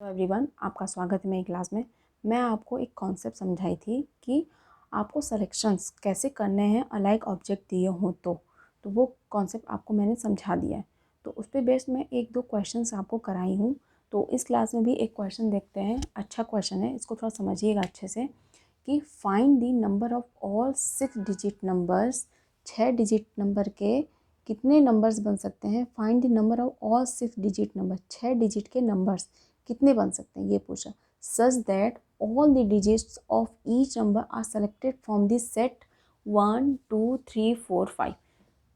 Hello everyone, आपका स्वागत है मेरी क्लास में। मैं आपको एक कॉन्सेप्ट समझाई थी कि आपको सिलेक्शंस कैसे करने हैं अलाइक ऑब्जेक्ट दिए हों तो वो कॉन्सेप्ट आपको मैंने समझा दिया है। तो उस पर बेस्ड मैं एक दो क्वेश्चंस आपको कराई हूँ। तो इस क्लास में भी एक क्वेश्चन देखते हैं। अच्छा क्वेश्चन है, इसको थोड़ा समझिएगा अच्छे से कि find the number of all 6 digit numbers. 6 digit number के कितने नंबर्स बन सकते हैं। Find the number of all 6 digit number. 6 digit के नंबर्स कितने बन सकते हैं ये पूछा। Such that all the digits of each number are selected from this set 1 2 3 4 5।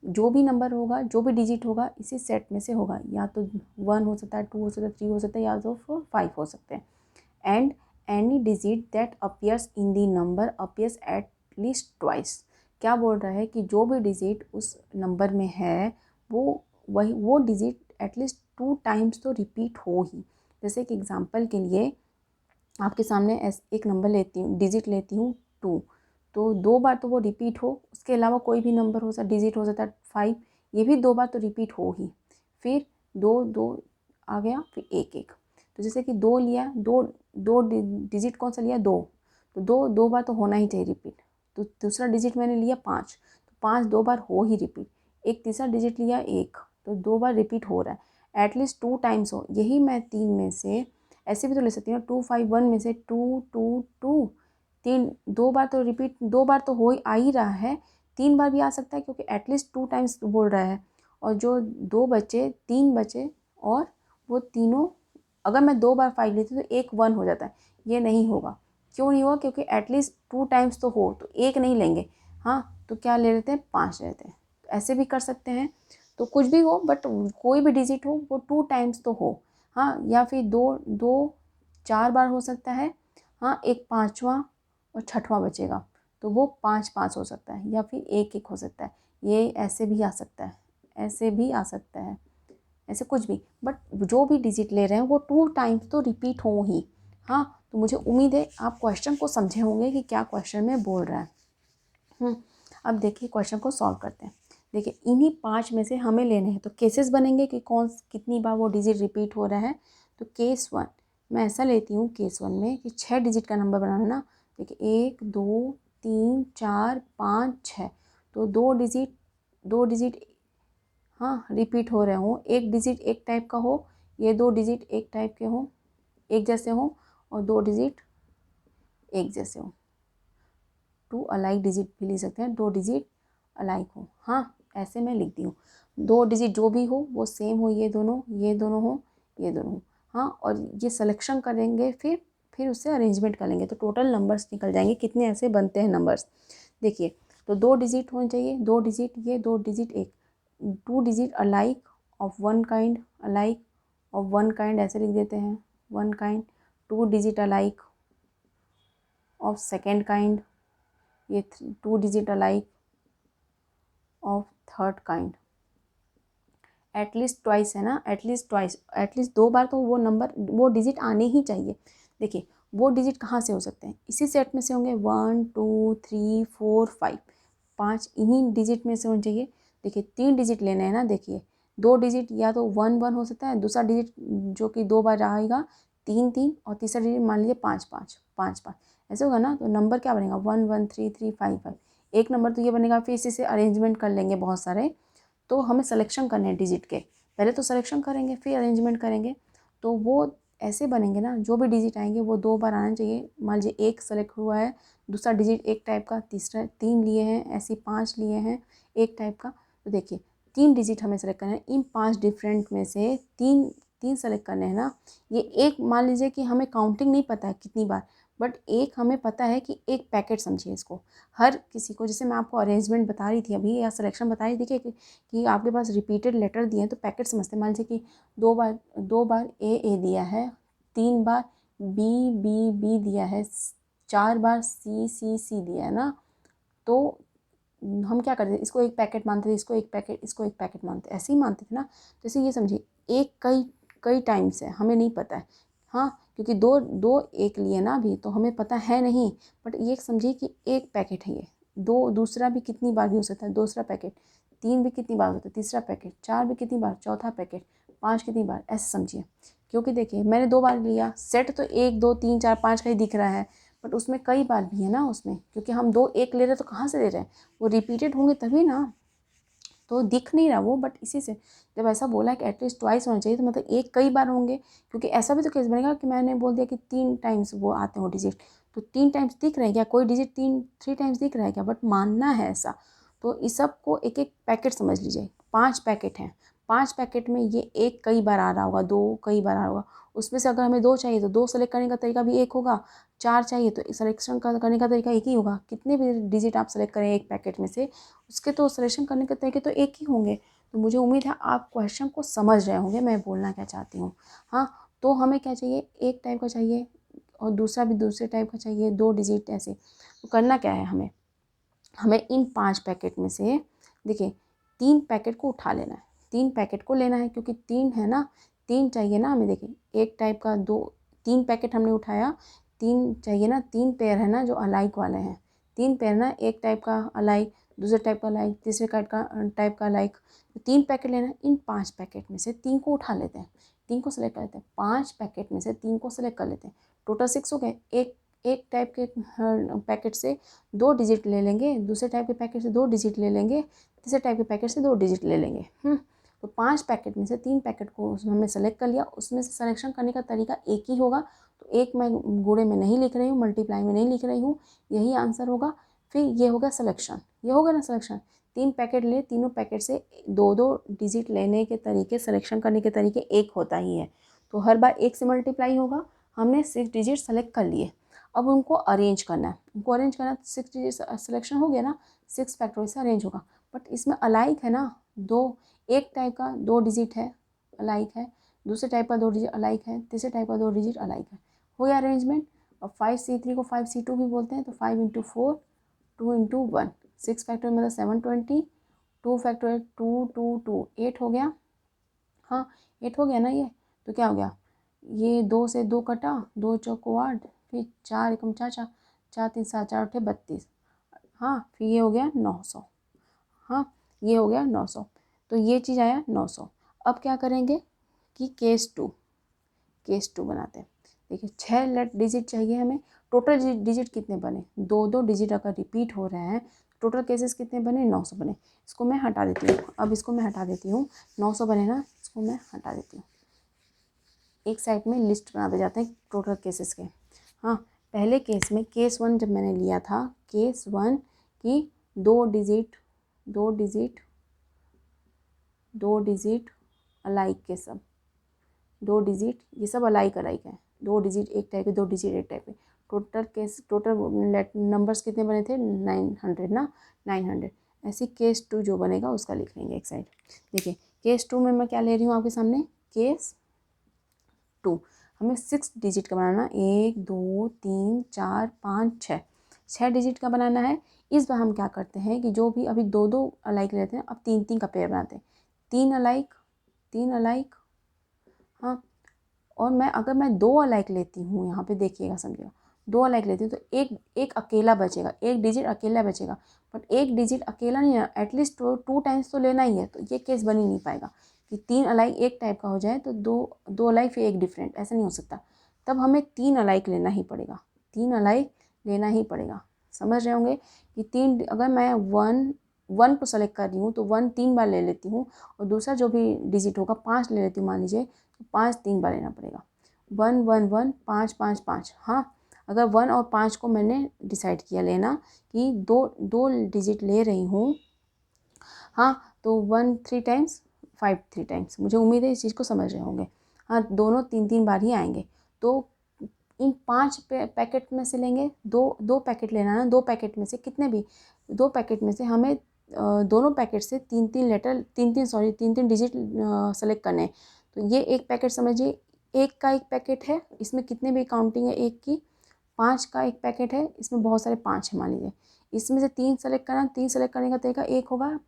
जो भी नंबर होगा, जो भी डिजिट होगा, इसी सेट में से होगा। या तो 1 हो सकता है, 2 हो सकता है, 3 हो सकता है, या तो 5 हो सकते हैं। And any digit that appears in the number appears at least twice. क्या बोल रहा है कि जो भी डिजिट उस नंबर में है वो डिजिट एटलीस्ट 2 टाइम्स तो रिपीट हो ही। जैसे कि एग्जांपल के लिए आपके सामने एक नंबर लेती हूँ, डिजिट लेती हूँ 2, तो 2 बार तो वो रिपीट हो। उसके अलावा कोई भी नंबर हो सकता, डिजिट हो सकता है 5, ये भी 2 बार तो रिपीट हो ही। फिर 2 2 आ गया, फिर 1 1। तो जैसे कि 2 लिया, दो डिजिट कौन सा लिया, 2, तो 2 बार तो होना ही चाहिए रिपीट। तो दूसरा डिजिट मैंने लिया 5, तो 5 2 बार हो ही रिपीट। एक तीसरा डिजिट लिया 1, तो 2 बार रिपीट हो रहा है। एटलीस्ट 2 टाइम्स हो। यही मैं 3 में से ऐसे भी तो ले सकती हूँ। 2 5 1 में से 2 2 2, 3 2 बार तो रिपीट, 2 बार तो हो आ ही रहा है। 3 बार भी आ सकता है क्योंकि एटलीस्ट 2 टाइम्स बोल रहा है। और जो 2 बचे, 3 बचे, और वो तीनों, अगर मैं 2 बार 5 लेती तो 1 1 हो जाता है। ये नहीं होगा। क्यों नहीं होगा? क्योंकि एटलीस्ट 2 टाइम्स तो हो, तो 1 नहीं लेंगे। हाँ, तो क्या ले लेते हैं, 5 लेते हैं। ऐसे भी कर सकते हैं। तो कुछ भी हो, बट कोई भी डिजिट हो वो 2 टाइम्स तो हो। हाँ, या फिर 2 2 4 बार हो सकता है। हाँ, एक 5वां और 6वां बचेगा, तो वो 5 5 हो सकता है, या फिर 1 1 हो सकता है। ये ऐसे भी आ सकता है, ऐसे भी आ सकता है, ऐसे कुछ भी। बट जो भी डिजिट ले रहे हैं वो 2 टाइम्स तो रिपीट हो ही। हाँ, तो मुझे उम्मीद है आप क्वेश्चन को समझे होंगे कि क्या क्वेश्चन में बोल रहा है। अब देखिए क्वेश्चन को सॉल्व करते हैं। देखिए इन्हीं 5 में से हमें लेने हैं, तो केसेस बनेंगे कि कौन कितनी बार वो डिजिट रिपीट हो रहा है। तो केस 1 मैं ऐसा लेती हूँ, केस 1 में कि 6 डिजिट का नंबर बनाना ना। देखिए 1 2 3 4 5 6, तो 2 डिजिट हाँ रिपीट हो रहे हों। एक डिजिट एक टाइप का हो, ये 2 डिजिट एक टाइप के हों, एक जैसे हों, और 2 डिजिट एक जैसे हों। 2 अलाइक डिजिट भी लिख सकते हैं, 2 डिजिट अलाइक हो। हाँ, ऐसे मैं लिखती हूँ। 2 डिजिट जो भी हो वो सेम हो, ये दोनों हो, ये दोनों हो। हाँ, और ये सिलेक्शन करेंगे, फिर उससे अरेंजमेंट कर लेंगे, तो टोटल नंबर्स निकल जाएंगे कितने ऐसे बनते हैं नंबर्स। देखिए, तो 2 डिजिट होने चाहिए, 2 डिजिट ये, 2 डिजिट एक, 2 digit alike of one kind, alike of one kind ऐसे लिख देते हैं, one kind. 2 digit alike of second kind, ये 2 digit alike of third kind. At least twice है ना, एटलीस्ट ट्वाइस, एटलीस्ट 2 बार तो वो नंबर, वो डिजिट आने ही चाहिए। देखिए वो डिजिट कहाँ से हो सकते हैं, इसी सेट में से होंगे। 1 2 3 4 5, 5 इन्हीं डिजिट में से होने चाहिए। देखिए 3 डिजिट लेने हैं ना। देखिए 2 डिजिट या तो 1 1 हो सकता है, दूसरा डिजिट जो कि 2 बार आएगा 3 3, और तीसरा डिजिट मान लीजिए 5 5 5 5, ऐसे होगा ना। तो नंबर क्या बनेगा, 1 1 3 3 5 5। एक नंबर तो ये बनेगा। फिर इसी से अरेंजमेंट कर लेंगे बहुत सारे। तो हमें सिलेक्शन करने हैं डिजिट के, पहले तो सिलेक्शन करेंगे फिर अरेंजमेंट करेंगे। तो वो ऐसे बनेंगे ना, जो भी डिजिट आएंगे वो 2 बार आना चाहिए। मान लीजिए 1 सेलेक्ट हुआ है, दूसरा डिजिट एक टाइप का, तीसरा 3 लिए हैं, ऐसे 5 लिए हैं एक टाइप का। तो देखिए 3 डिजिट हमें सेलेक्ट करना है। इन 5 डिफरेंट में से 3 3 सेलेक्ट करने हैं ना। ये एक मान लीजिए कि हमें काउंटिंग नहीं पता है कितनी बार, बट एक हमें पता है कि एक पैकेट समझिए इसको। हर किसी को, जैसे मैं आपको अरेंजमेंट बता रही थी अभी, या सिलेक्शन बता रही थी कि आपके पास रिपीटेड लेटर दिए हैं तो पैकेट समझते हैं। मान लीजिए कि 2 बार ए दिया है, 3 बार बी दिया है, 4 बार सी दिया है ना। तो हम क्या करते थे, इसको एक पैकेट मानते थे, इसको एक पैकेट मानते, ऐसे ही मानते थे ना। जैसे ये समझिए, एक कई कई टाइम्स है, हमें नहीं पता है। हाँ, क्योंकि दो दो एक लिए ना अभी, तो हमें पता है नहीं। बट ये समझिए कि एक पैकेट है ये। दो दूसरा भी कितनी बार भी हो सकता है, दूसरा पैकेट। 3 भी कितनी बार होता है, तीसरा पैकेट। 4 भी कितनी बार, चौथा पैकेट। 5 कितनी बार, ऐसे समझिए क्योंकि देखिए मैंने 2 बार लिया, सेट तो 1 2 3 4 5 का ही दिख रहा है, बट उसमें कई बार भी है ना उसमें, क्योंकि हम 2 1 ले रहे हैं तो कहाँ से ले रहे हैं, वो रिपीटेड होंगे तभी ना, तो दिख नहीं रहा वो। बट इसी से जब ऐसा बोला कि एटलीस्ट ट्वाइस होना चाहिए, तो मतलब एक कई बार होंगे, क्योंकि ऐसा भी तो केस बनेगा कि मैंने बोल दिया कि 3 टाइम्स वो आते हो डिजिट, तो 3 टाइम्स दिख रहे हैं क्या, कोई डिजिट 3 टाइम्स दिख रहा है क्या, बट मानना है ऐसा। तो इस सब को एक एक पैकेट समझ लीजिए, 5 पैकेट हैं, 5 पैकेट में ये एक कई बार आ रहा होगा, 2 कई बार आ रहा होगा, उसमें से अगर हमें 2 चाहिए तो 2 सेलेक्ट करने का तरीका भी एक होगा, 4 चाहिए तो सिलेक्शन करने का तरीका एक ही होगा। कितने भी डिजिट आप सेलेक्ट करें एक पैकेट में से, उसके तो सिलेक्शन करने के तरीके तो एक ही होंगे। तो मुझे उम्मीद है आप क्वेश्चन को समझ रहे होंगे मैं बोलना क्या चाहती हूँ। हाँ, तो हमें क्या चाहिए, एक टाइप का चाहिए और दूसरा भी दूसरे टाइप का चाहिए, 2 डिजिट ऐसे। तो करना क्या है हमें, हमें इन 5 पैकेट में से देखिए 3 पैकेट को उठा लेना है, 3 पैकेट को लेना है, क्योंकि 3 है ना, 3 चाहिए ना हमें। देखिए एक टाइप का 3 पैकेट हमने उठाया, 3 चाहिए ना, 3 पेयर है ना जो अलाइक वाले हैं, 3 पेयर ना, एक टाइप का अलाइक, दूसरे टाइप का अलाइक, तीसरे टाइप का अलाइक, तो 3 पैकेट लेना है। इन 5 पैकेट में से 3 को उठा लेते हैं, 3 को सेलेक्ट कर लेते हैं, 5 पैकेट में से 3 को सेलेक्ट कर लेते हैं, टोटल 6 हो गए। एक टाइप के पैकेट से 2 डिजिट ले लेंगे, दूसरे टाइप के पैकेट से 2 डिजिट ले लेंगे, तीसरे टाइप के पैकेट से 2 डिजिट ले लेंगे। तो 5 पैकेट में से 3 पैकेट को उसमें हमने सेलेक्ट कर लिया, उसमें से सिलेक्शन करने का तरीका एक ही होगा। तो एक मैं गुणे में नहीं लिख रही हूँ, मल्टीप्लाई में नहीं लिख रही हूँ, यही आंसर होगा। फिर ये होगा सिलेक्शन, ये होगा ना सिलेक्शन, 3 पैकेट ले, तीनों पैकेट से 2 डिजिट लेने के तरीके, सिलेक्शन करने के तरीके एक होता ही है। तो हर बार 1 से मल्टीप्लाई होगा, हमने 6 डिजिट सेलेक्ट कर लिए, अब उनको अरेंज करना है, उनको अरेंज करना है, 6 डिजिट सिलेक्शन हो गया ना, 6 फैक्टोरियल से अरेंज होगा। बट इसमें अलाइक है ना, 2, एक टाइप का 2 डिजिट है अलाइक है, दूसरे टाइप का 2 डिजिट अलाइक है, तीसरे टाइप का 2 डिजिट अलाइक है, हो गया अरेंजमेंट। और 5C3 को 5C2 भी बोलते हैं, तो 5 × 4 2 × 1, 6 फैक्टोरियल मतलब 720, 2 फैक्टोरियल 2 2 2 8 हो गया। हाँ 8 हो गया ना ये, तो क्या हो गया, ये 2 से 2 कटा, 2 चौको 8, फिर 4 एकम 4 4, 4 3 7 4 8 32, हाँ फिर ये हो गया 900, हाँ ये हो गया 900, तो ये चीज़ आया 900। अब क्या करेंगे कि केस टू बनाते हैं। देखिए 6 डिजिट चाहिए हमें, टोटल डिजिट कितने बने, 2 डिजिट अगर रिपीट हो रहे हैं, टोटल केसेस कितने बने, 900 बने। इसको मैं हटा देती हूँ, अब इसको मैं हटा देती हूँ, 900 बने ना, इसको मैं हटा देती हूँ, एक साइड में लिस्ट बनाते जाते हैं टोटल केसेस के। हाँ पहले केस में, केस 1 जब मैंने लिया था, केस 1 की 2 डिजिट अलाइक के, सब 2 डिजिट, ये सब अलाइक है, 2 डिजिट एक टाइप के, 2 डिजिट एक टाइप के, टोटल नंबर्स कितने बने थे, 900 ना, 900। ऐसे केस 2 जो बनेगा उसका लिख लेंगे एक साइड। देखिए केस 2 में मैं क्या ले रही हूँ आपके सामने, केस 2 हमें 6 डिजिट का बनाना, 1 2 3 4 5 6 डिजिट का बनाना है। इस बार हम क्या करते हैं कि जो भी अभी 2 अलाइक लेते हैं, अब 3 का पेयर बनाते हैं, 3 अलाइक, हाँ। और अगर मैं 2 अलाइक लेती हूँ, यहाँ पे देखिएगा समझिएगा, 2 अलाइक लेती हूँ तो एक अकेला बचेगा, एक डिजिट अकेला बचेगा, बट एक डिजिट अकेला नहीं है, एटलीस्ट 2 टाइम्स तो लेना ही है। तो ये केस बन ही नहीं पाएगा कि 3 अलाइक एक टाइप का हो जाए तो 2 अलाइक फिर एक डिफरेंट, ऐसा नहीं हो सकता। तब हमें 3 अलाइक लेना ही पड़ेगा, 3 अलाइक लेना ही पड़ेगा, समझ रहे होंगे कि 3, अगर मैं 1 को सेलेक्ट कर रही हूँ तो 1 3 बार ले लेती हूँ, और दूसरा जो भी डिजिट होगा 5 ले लेती हूँ मान लीजिए, तो 5 3 बार लेना पड़ेगा, 1 1 1 5 5 5। हाँ अगर 1 और 5 को मैंने डिसाइड किया लेना कि दो डिजिट ले रही हूँ, हाँ तो 1 3 टाइम्स, 5 3 टाइम्स, मुझे उम्मीद है इस चीज़ को समझ रहे होंगे। हाँ दोनों 3 बार ही आएंगे। तो इन 5 पैकेट में से लेंगे, 2 पैकेट लेना है, 2 पैकेट में से कितने भी, 2 पैकेट में से हमें दोनों पैकेट से 3 डिजिट सेलेक्ट करने हैं। तो ये एक पैकेट समझिए, एक का एक पैकेट है, इसमें कितने भी काउंटिंग है एक की, 5 का एक पैकेट है, इसमें बहुत सारे 5 है मान लीजिए, इसमें से 3 सेलेक्ट करना, 3 सेलेक्ट करने का तरीका एक होगा,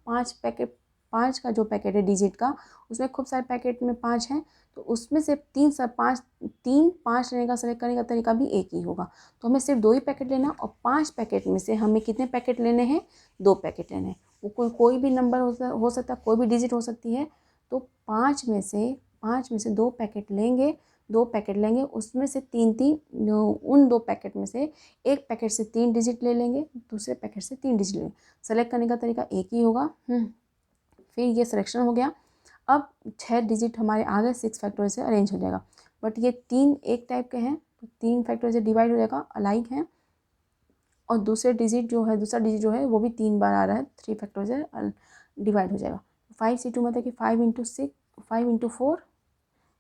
5 का जो पैकेट है डिजिट का, उसमें खूब सारे पैकेट में 5 हैं, तो उसमें से 5 लेने का सेलेक्ट करने का तरीका भी एक ही होगा। तो हमें सिर्फ 2 ही पैकेट लेना, और 5 पैकेट में से हमें कितने पैकेट लेने हैं, 2 पैकेट लेने हैं। वो कोई भी नंबर हो सकता है, कोई भी डिजिट हो सकती है। तो 5 में से 2 पैकेट लेंगे 2 पैकेट लेंगे, उसमें से 3 उन 2 पैकेट में से एक पैकेट से 3 डिजिट ले लेंगे, दूसरे पैकेट से 3 डिजिट लेंगे। सेलेक्ट करने का तरीका एक ही होगा। फिर ये सिलेक्शन हो गया। अब 6 डिजिट हमारे आ गए, 6 फैक्टोरियल से अरेंज हो जाएगा। बट ये 3 एक टाइप के हैं तो 3 फैक्टोरियल से डिवाइड हो जाएगा, अलाइक हैं। और दूसरा डिजिट जो है वो भी 3 बार आ रहा है, 3 फैक्टोरियल से डिवाइड हो जाएगा। 5C2 मतलब कि 5 into 6, 5 into 4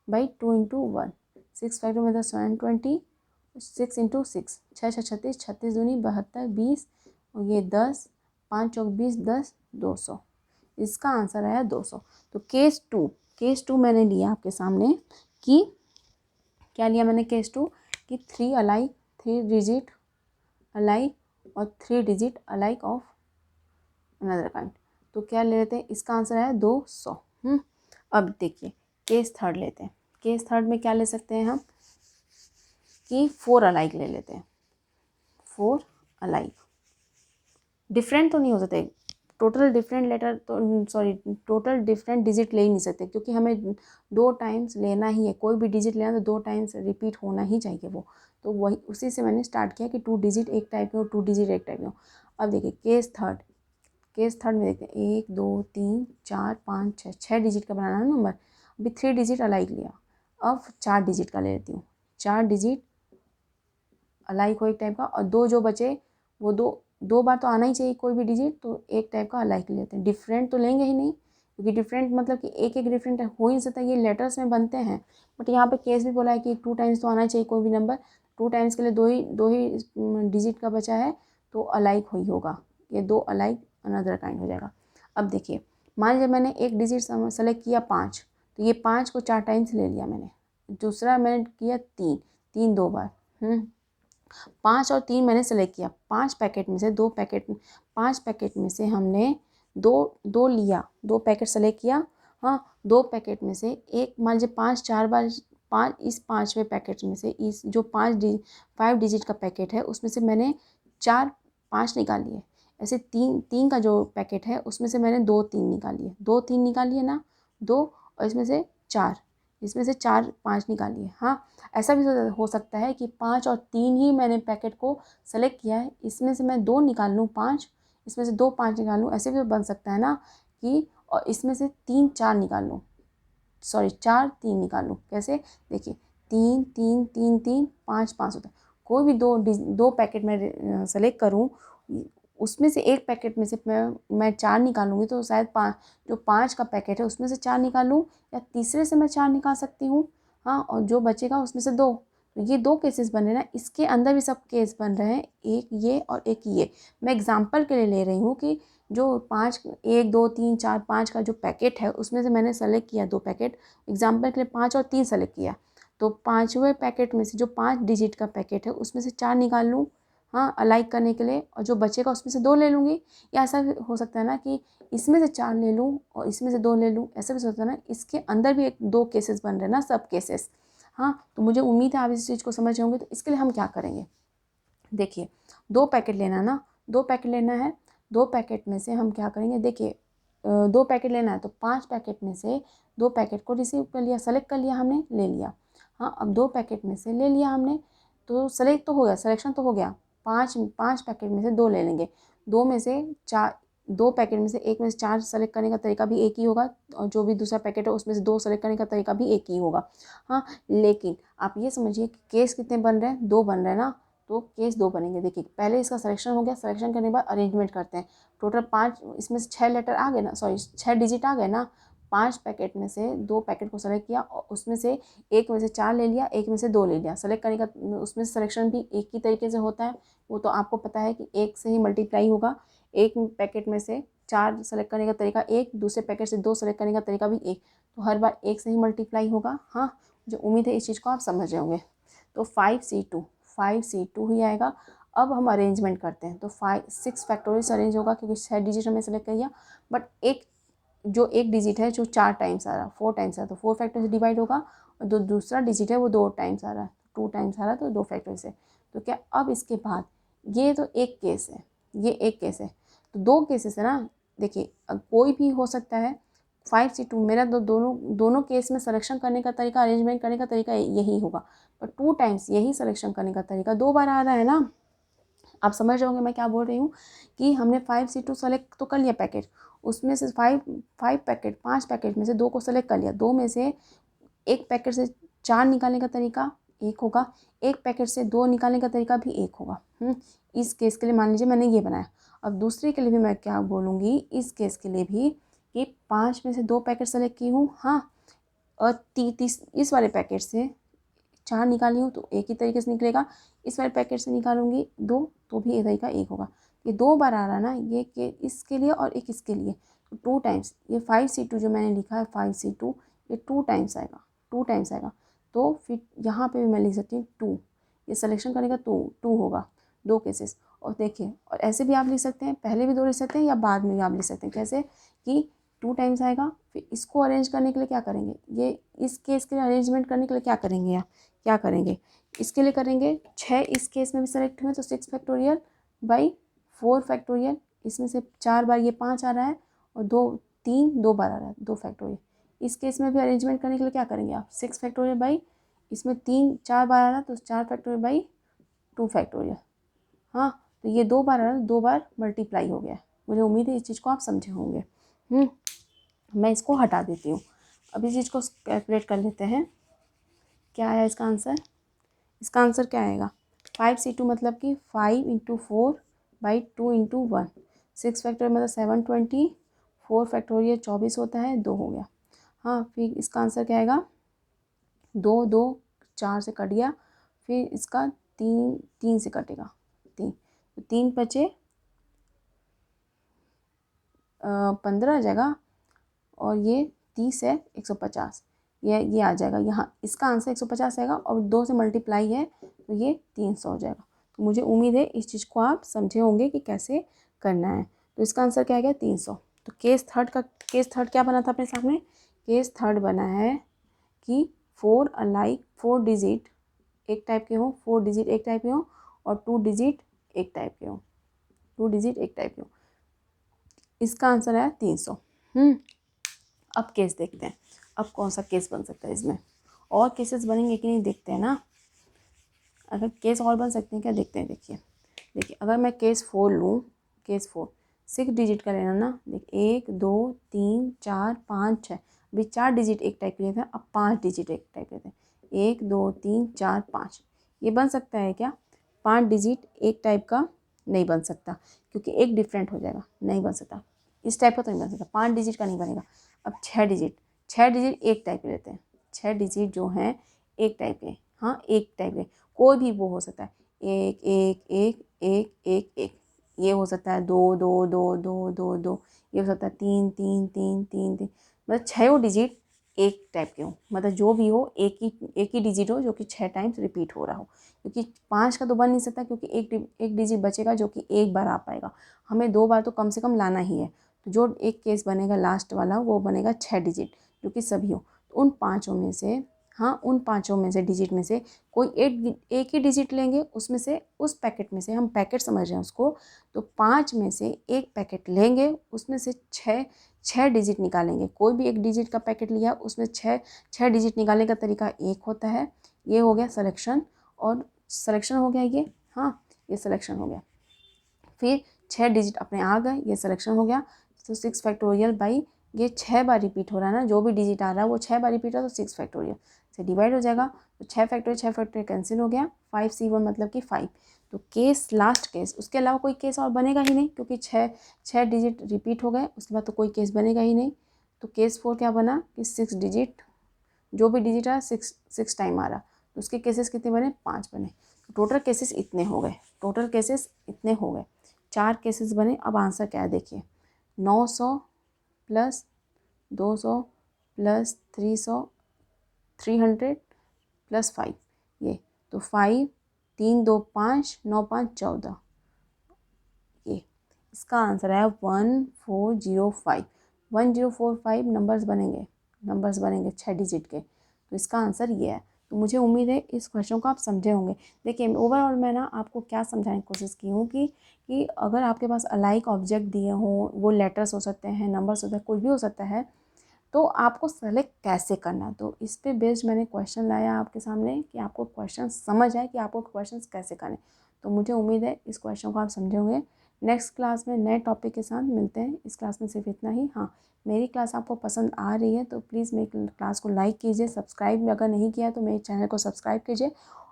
by 2 into 1, 6 factorial मतलब 720, 6 इंटू 6, 6 36, 36 दूनी 72, 20 और ये 10, 5 चौक 20, 10, 200। इसका आंसर आया 200। तो केस टू मैंने लिया आपके सामने कि क्या लिया मैंने केस 2 कि 3 अलाइक, 3 डिजिट अलाइक और 3 digit alike of another kind. तो क्या ले लेते हैं, इसका आंसर है 200। अब देखिए केस थर्ड लेते हैं। केस थर्ड में क्या ले सकते हैं हम कि 4 अलाइक ले लेते हैं। 4 अलाइक डिफरेंट तो नहीं हो सकते, टोटल डिफरेंट लेटर तो टोटल डिफरेंट डिजिट ले ही नहीं सकते, क्योंकि हमें 2 टाइम्स लेना ही है। कोई भी डिजिट लेना तो 2 टाइम्स रिपीट होना ही चाहिए वो। तो वही उसी से मैंने स्टार्ट किया कि 2 डिजिट एक टाइप के हो, 2 डिजिट एक टाइप के हो। अब देखिए केस थर्ड में देखते हैं 1 2 3 4 5 6, 6 डिजिट का बनाना है नंबर। अभी 3 डिजिट अलाइक लिया, अब 4 डिजिट का ले लेती हूँ। 4 डिजिट अलाइक हो एक टाइप का, और 2 जो बचे वो 2 बार तो आना ही चाहिए कोई भी डिजिट, तो एक टाइप का अलाइक लेते हैं। डिफरेंट तो लेंगे ही नहीं, क्योंकि डिफरेंट मतलब कि एक डिफरेंट हो ही नहीं सकता, ये लेटर्स में बनते हैं। बट यहाँ पे केस भी बोला है कि 2 टाइम्स तो आना चाहिए कोई भी नंबर, 2 टाइम्स के लिए दो ही डिजिट का बचा है, तो अलाइक ही होगा। ये 2 अलाइक अनदर काइंड हो जाएगा। अब देखिए मान लीजिए मैंने एक डिजिट सेलेक्ट किया 5, तो ये 5 को 4 टाइम्स ले लिया मैंने। दूसरा मैंने किया 3 2 बार। 5 और 3 मैंने सेलेक्ट किया। 5 पैकेट में से 5 पैकेट में से हमने दो लिया, 2 पैकेट सेलेक्ट किया। हाँ, 2 पैकेट में से एक, मान लीजिए 5 4 बार, 5 इस 5वें पैकेट में से इस जो 5 डिजिट का पैकेट है उसमें से मैंने 4 5 निकाल लिए। ऐसे 3 का जो पैकेट है उसमें से मैंने 2 3 निकाल लिए, 2 3 निकाल लिए ना, 2 और इसमें से 4, इसमें से 4 5 निकालिए। हाँ, ऐसा भी हो सकता है कि 5 और 3 ही मैंने पैकेट को सेलेक्ट किया है, इसमें से मैं 2 निकाल लूँ 5, इसमें से 2 5 निकाल लूँ। ऐसे भी बन सकता है ना कि और इसमें से 3 4 निकाल लूँ, 4 3 निकाल लूँ। कैसे, देखिए 3 3 3 3 5 5 होता है। कोई भी दो पैकेट में सेलेक्ट करूँ, उसमें से एक पैकेट में से मैं 4 निकालूंगी, तो शायद 5 जो 5 का पैकेट है उसमें से 4 निकालूँ, या तीसरे से मैं 4 निकाल सकती हूँ। हाँ, और जो बचेगा उसमें से 2। तो ये 2 केसेस बन रहे हैं ना, इसके अंदर भी सब केस बन रहे हैं, एक ये और एक ये। मैं एग्जांपल के लिए ले रही हूँ कि जो 5 1 2 3 4 5 का जो पैकेट है उसमें से मैंने सेलेक्ट किया 2 पैकेट, एग्जांपल के लिए 5 और 3 सेलेक्ट किया। तो 5वें पैकेट में से जो 5 डिजिट का पैकेट है उसमें से 4 निकाल लूँ, हाँ, अलाइक करने के लिए, और जो बचेगा उसमें से 2 ले लूँगी। या ऐसा भी हो सकता है ना कि इसमें से 4 ले लूँ और इसमें से 2 ले लूँ, ऐसा भी हो सकता है ना। इसके अंदर भी 2 केसेस बन रहे हैं ना, सब केसेस। हाँ, तो मुझे उम्मीद है आप इस चीज़ को समझ होंगे। तो इसके लिए हम क्या करेंगे, देखिए 2 पैकेट लेना है ना, 2 पैकेट लेना है। 2 पैकेट में से हम क्या करेंगे, देखिए 2 पैकेट लेना है तो 5 पैकेट में से 2 पैकेट को रिसीव कर लिया, सेलेक्ट कर लिया हमने, ले लिया। हाँ, अब 2 पैकेट में से ले लिया हमने, तो सेलेक्ट तो हो गया, सिलेक्शन तो हो गया। 5 पैकेट में से 2 ले लेंगे, 2 में से 4, 2 पैकेट में से एक में से 4 सेलेक्ट करने का तरीका भी एक ही होगा, और जो भी दूसरा पैकेट है उसमें से 2 सेलेक्ट करने का तरीका भी एक ही होगा। हाँ, लेकिन आप ये समझिए कि केस कितने बन रहे हैं, 2 बन रहे हैं ना, तो केस 2 बनेंगे। देखिए पहले इसका सिलेक्शन हो गया, सिलेक्शन करने के बाद अरेंजमेंट करते हैं। टोटल 5, इसमें से 6 लेटर आ गए ना, 6 डिजिट आ गए ना। 5 पैकेट में से 2 पैकेट को सेलेक्ट किया, और उसमें से एक में से 4 ले लिया, एक में से 2 ले लिया। सेलेक्ट करने का उसमें सिलेक्शन भी एक ही तरीके से होता है, वो तो आपको पता है कि 1 से ही मल्टीप्लाई होगा। एक पैकेट में से 4 सेलेक्ट करने का तरीका एक, दूसरे पैकेट से 2 सेलेक्ट करने का तरीका भी एक, तो हर बार 1 से ही मल्टीप्लाई होगा। हाँ, मुझे उम्मीद है इस चीज़ को आप समझ रहे होंगे। तो 5C2 ही आएगा। अब हम अरेंजमेंट करते हैं, तो 6 फैक्टोरियल अरेंज होगा, क्योंकि 6 डिजिट हमने सेलेक्ट किया। बट एक डिजिट है जो 4 टाइम्स आ रहा है, 4 टाइम्स आ रहा है, तो 4 फैक्टर से डिवाइड होगा। और जो दूसरा डिजिट है वो 2 टाइम्स आ रहा है, 2 टाइम्स आ रहा है, तो 2 फैक्टर से। तो क्या, अब इसके बाद ये तो एक केस है, ये एक केस है, तो 2 केसेस है ना। देखिए कोई भी हो सकता है, 5C2 मेरा दोनों केस में सिलेक्शन करने का तरीका, अरेंजमेंट करने का तरीका यही होगा, पर 2 टाइम्स यही सिलेक्शन करने का तरीका 2 बार आ रहा है ना। आप समझ रहे होंगे मैं क्या बोल रही हूँ कि हमने 5C2 सेलेक्ट तो कर लिया पैकेट, उसमें से 5 पैकेट में से 2 को सेलेक्ट कर लिया, 2 में से एक पैकेट से 4 निकालने का तरीका एक होगा, एक पैकेट से 2 निकालने का तरीका भी एक होगा। इस केस के लिए मान लीजिए मैंने ये बनाया। अब दूसरे के लिए भी मैं क्या बोलूँगी, इस केस के लिए भी कि 5 में से 2 पैकेट सेलेक्ट की हूँ, हाँ, और इस वाले पैकेट से 4 निकाली हूँ तो एक ही तरीके से निकलेगा, इस वाले पैकेट से निकालूंगी 2 तो भी ये तरीका एक होगा। ये 2 बार आ रहा है ना, ये के इसके लिए और एक इसके लिए, तो 2 टाइम्स ये 5C2 जो मैंने लिखा है 5C2 ये 2 टाइम्स आएगा, 2 टाइम्स आएगा। तो फिर यहाँ पे भी मैं लिख सकती हूँ 2, ये सिलेक्शन करने का 2 होगा, 2 केसेस। और देखिए, और ऐसे भी आप लिख सकते हैं, पहले भी 2 लिख सकते हैं या बाद में भी आप लिख सकते हैं, कैसे कि 2 टाइम्स आएगा। फिर इसको अरेंज करने के लिए क्या करेंगे, ये इस केस के लिए अरेंजमेंट करने के लिए क्या करेंगे, आप क्या करेंगे, इसके लिए करेंगे 6 इस केस में भी सेलेक्ट हुए तो 6 फैक्टोरियल बाई 4 फैक्टोरियल, इसमें से 4 बार ये 5 आ रहा है और 2 बार आ रहा है 2 फैक्टोरियल। इस केस में भी अरेंजमेंट करने के लिए क्या करेंगे आप, 6 फैक्टोरियल बाई, इसमें 4 बार आ रहा है तो 4 फैक्टोरियल बाई 2 फैक्टोरियल। हाँ, तो ये 2 बार आ रहा है, 2 बार मल्टीप्लाई हो गया। मुझे उम्मीद है इस चीज़ को आप समझे होंगे। मैं इसको हटा देती हूँ। अब इस चीज़ को कैलकुलेट कर लेते हैं, क्या आया इसका आंसर। इसका आंसर क्या आएगा, 5C2 मतलब कि 5 × 4 बाई 2 × 1, 6 फैक्टोरियल मतलब 720, 4 फैक्टोरियल 24 होता है, 2 हो गया। हाँ, फिर इसका आंसर क्या आएगा, 2 4 से कट गया, फिर इसका 3 से कटेगा, 3 तो 3 बचे 15 आ जाएगा, और ये 30 है 150, ये आ जाएगा यहाँ, इसका आंसर 150 आएगा और 2 से मल्टीप्लाई है तो ये 300 हो जाएगा। तो मुझे उम्मीद है इस चीज़ को आप समझे होंगे कि कैसे करना है। तो इसका आंसर क्या आ गया, 300। तो केस थर्ड क्या बना था अपने सामने, केस थर्ड बना है कि 4 डिजिट एक टाइप के हों, 4 डिजिट एक टाइप के हों और 2 डिजिट एक टाइप के हों, 2 डिजिट एक टाइप के हों। इसका आंसर आया 300। अब केस देखते हैं, अब कौन सा केस बन सकता है इसमें, और केसेस बनेंगे कि नहीं देखते हैं ना। अगर केस और बन सकते हैं क्या, देखते हैं। देखिए अगर मैं केस 4 लूँ, केस 4 6 डिजिट का लेना ना, देखिए 1 2 3 4 5 6, अभी 4 डिजिट एक टाइप के लेते हैं, अब 5 डिजिट एक टाइप लेते हैं, 1 2 3 4 5। ये बन सकता है क्या, 5 डिजिट एक टाइप का नहीं बन सकता, क्योंकि एक डिफरेंट हो जाएगा, नहीं बन सकता, इस टाइप का तो नहीं बन सकता, 5 डिजिट का नहीं बनेगा। अब 6 डिजिट एक टाइप के लेते हैं, 6 डिजिट जो हैं एक टाइप के, हाँ एक टाइप के, कोई भी वो हो सकता है, 1 1 1 1 1 1, ये हो सकता है 2 2 2 2 2 2, ये हो सकता है 3 3 3 3 3, मतलब 6 डिजिट एक टाइप के हो, मतलब जो भी हो एक ही डिजिट हो जो कि 6 टाइम्स रिपीट हो रहा हो, क्योंकि 5 का तो बन नहीं सकता, क्योंकि एक डिजिट बचेगा जो कि एक बार आ पाएगा, हमें 2 बार तो कम से कम लाना ही है। तो जो एक केस बनेगा लास्ट वाला वो बनेगा 6 डिजिट जो कि सभी हो। तो उन पाँचों में से, हाँ उन पाँचों में से डिजिट में से कोई एक ही डिजिट लेंगे, उसमें से उस पैकेट में से, हम पैकेट समझ रहे हैं उसको, तो 5 में से एक पैकेट लेंगे, उसमें से 6 डिजिट निकालेंगे। कोई भी एक डिजिट का पैकेट लिया उसमें 6 डिजिट निकालने का तरीका एक होता है। ये हो गया सिलेक्शन, और सिलेक्शन हो गया ये, हाँ ये सिलेक्शन हो गया। फिर 6 डिजिट अपने आ गए, ये सिलेक्शन हो गया। तो 6 फैक्टोरियल बाई, ये 6 बार रिपीट हो रहा है ना, जो भी डिजिट आ रहा है वो 6 बार रिपीट हो रहा है, तो 6 फैक्टोरियल से डिवाइड हो जाएगा, तो 6 फैक्टोरियल कैंसिल हो गया, 5C1 मतलब कि 5। तो केस लास्ट केस, उसके अलावा कोई केस और बनेगा ही नहीं, क्योंकि 6 डिजिट रिपीट हो गए, उसके बाद तो कोई केस बनेगा ही नहीं। तो केस 4 क्या बना कि 6 डिजिट, जो भी डिजिट आ 6 टाइम आ रहा, तो उसके केसेस कितने बने, 5 बने। तो टोटल केसेस इतने हो गए, टोटल केसेस इतने हो गए, 4 केसेस बने। अब आंसर क्या है देखिए, 900 प्लस 200 प्लस 300 प्लस 5, ये तो 5 3 2 5 9 5 14, ये इसका आंसर है 1405। 1045 नंबर्स बनेंगे 6 डिजिट के, तो इसका आंसर ये है। तो मुझे उम्मीद है इस क्वेश्चन को आप समझे होंगे। देखिए ओवरऑल मैं ना आपको क्या समझाने की कोशिश की हूँ कि अगर आपके पास अलाइक ऑब्जेक्ट दिए हों, वो लेटर्स हो सकते हैं, नंबर्स हो सकते हैं, कुछ भी हो सकता है, तो आपको सेलेक्ट कैसे करना है, तो इस पे बेस्ड मैंने क्वेश्चन लाया आपके सामने कि आपको क्वेश्चन समझ आए कि आपको क्वेश्चन कैसे करने। तो मुझे उम्मीद है इस क्वेश्चन को आप समझे होंगे। नेक्स्ट क्लास में नए टॉपिक के साथ मिलते हैं। इस क्लास में सिर्फ इतना ही। हाँ, मेरी क्लास आपको पसंद आ रही है तो प्लीज़ मेरी क्लास को लाइक कीजिए, सब्सक्राइब अगर नहीं किया तो मेरे चैनल को सब्सक्राइब कीजिए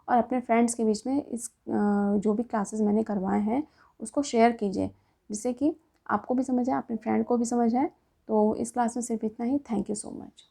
और अपने फ्रेंड्स के बीच में इस जो भी क्लासेस मैंने करवाए हैं उसको शेयर कीजिए, जिससे कि आपको भी समझ आए, अपने फ्रेंड को भी समझ आए। तो इस क्लास में सिर्फ इतना ही। Thank you so much.